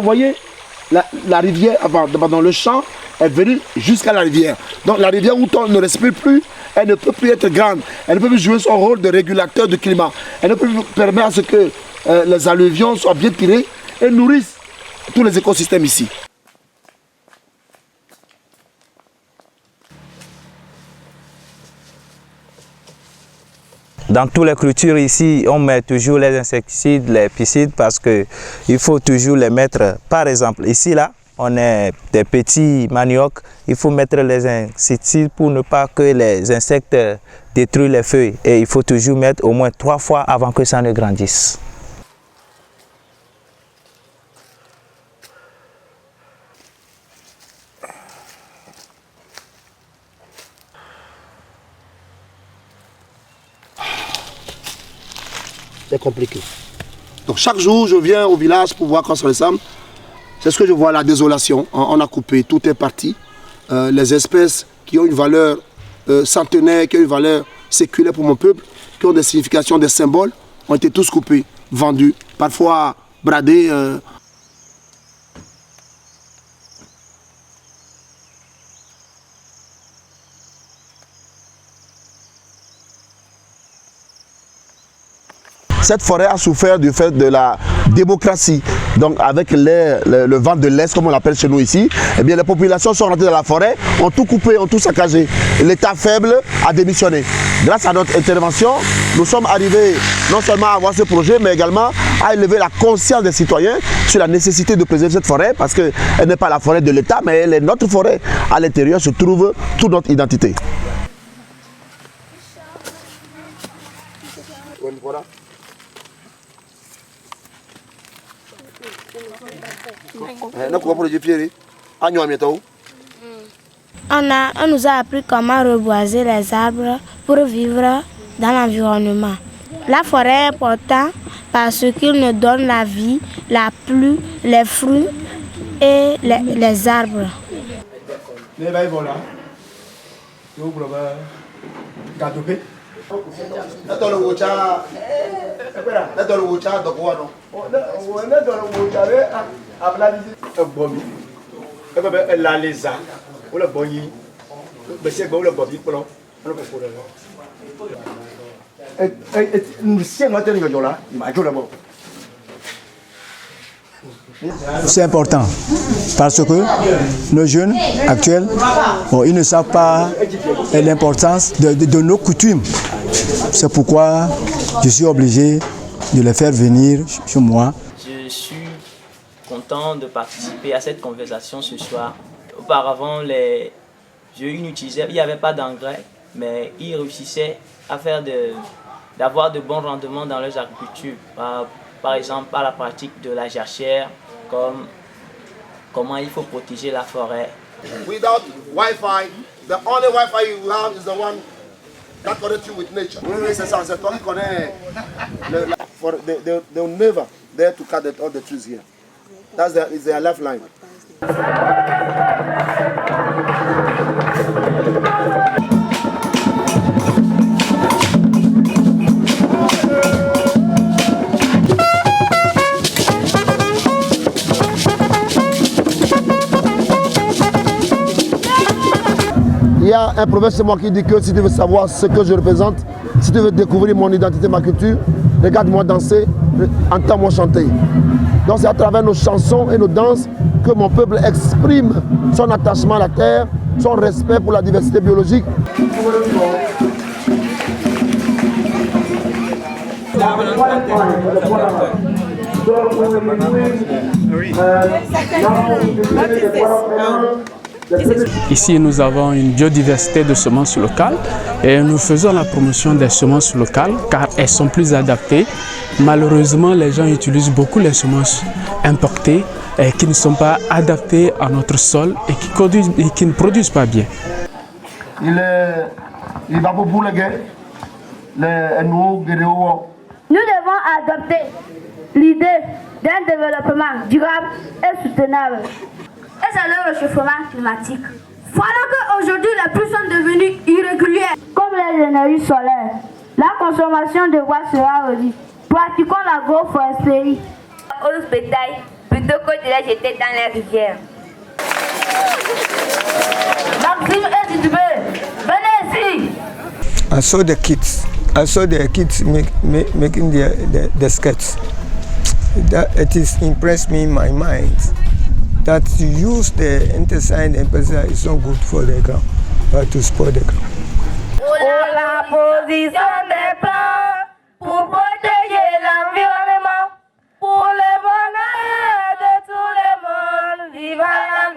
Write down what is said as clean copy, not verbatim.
Vous voyez, la rivière, pardon, le champ est venu jusqu'à la rivière. Donc la rivière où on ne respire plus, elle ne peut plus être grande. Elle ne peut plus jouer son rôle de régulateur du climat. Elle ne peut plus permettre à ce que les alluvions soient bien tirées et nourrissent tous les écosystèmes ici. Dans toutes les cultures ici, on met toujours les insecticides, les pesticides parce qu'il faut toujours les mettre. Par exemple, ici, là, on a des petits maniocs. Il faut mettre les insecticides pour ne pas que les insectes détruisent les feuilles. Et il faut toujours mettre au moins 3 fois avant que ça ne grandisse. C'est compliqué. Donc chaque jour, je viens au village pour voir quand ça ressemble. C'est ce que je vois, la désolation. On a coupé, tout est parti. Les espèces qui ont une valeur centenaire, qui ont une valeur séculaire pour mon peuple, qui ont des significations, des symboles, ont été tous coupés, vendus, parfois bradés. Cette forêt a souffert du fait de la démocratie. Donc avec le vent de l'Est, comme on l'appelle chez nous ici, eh bien les populations sont rentrées dans la forêt, ont tout coupé, ont tout saccagé. L'État faible a démissionné. Grâce à notre intervention, nous sommes arrivés non seulement à avoir ce projet, mais également à élever la conscience des citoyens sur la nécessité de préserver cette forêt, parce qu'elle n'est pas la forêt de l'État, mais elle est notre forêt. À l'intérieur se trouve toute notre identité. Voilà. On nous a appris comment reboiser les arbres pour vivre dans l'environnement. La forêt est importante parce qu'il nous donne la vie, la pluie, les fruits et les arbres. C'est important parce que nos jeunes actuels, ils ne savent pas l'importance de nos coutumes. C'est pourquoi je suis obligé de les faire venir chez moi. Je suis content de participer à cette conversation ce soir. Auparavant, les jeunes utilisaient, il n'y avait pas d'engrais, mais ils réussissaient à faire d'avoir de bons rendements dans leurs agricultures. Par exemple, par la pratique de la jachère, comme comment il faut protéger la forêt. Without Wi-Fi, the only Wi-Fi you have is the one that connects you with nature. Oui, c'est ça, c'est toi qui connais la forêt. They will never dare to cut all the trees here. That's their lifeline. Il y a un proverbe chez moi qui dit que si tu veux savoir ce que je représente, si tu veux découvrir mon identité, ma culture, regarde-moi danser, entends-moi chanter. Donc c'est à travers nos chansons et nos danses que mon peuple exprime son attachement à la terre, son respect pour la diversité biologique. Ici, nous avons une biodiversité de semences locales et nous faisons la promotion des semences locales car elles sont plus adaptées. Malheureusement, les gens utilisent beaucoup les semences importées et qui ne sont pas adaptées à notre sol et qui ne produisent pas bien. Nous devons adopter l'idée d'un développement durable et soutenable. Et c'est le réchauffement climatique. Voilà qu'aujourd'hui les pluies sont devenues irrégulières. Comme les énergies solaires, la consommation de bois sera réduite. Pratiquons l'agroforesterie. Au bétail peut plutôt que de les jeter dans les rivières. Maxime et Titubé, venez ici. I saw the kids making the sketch. That it is impressed me in my mind that to use the insecticide and pesticide is not good for the ground, but to spoil the ground. Pour la position des plants, pour protéger l'environnement, pour le bonheur de tout le monde, vive la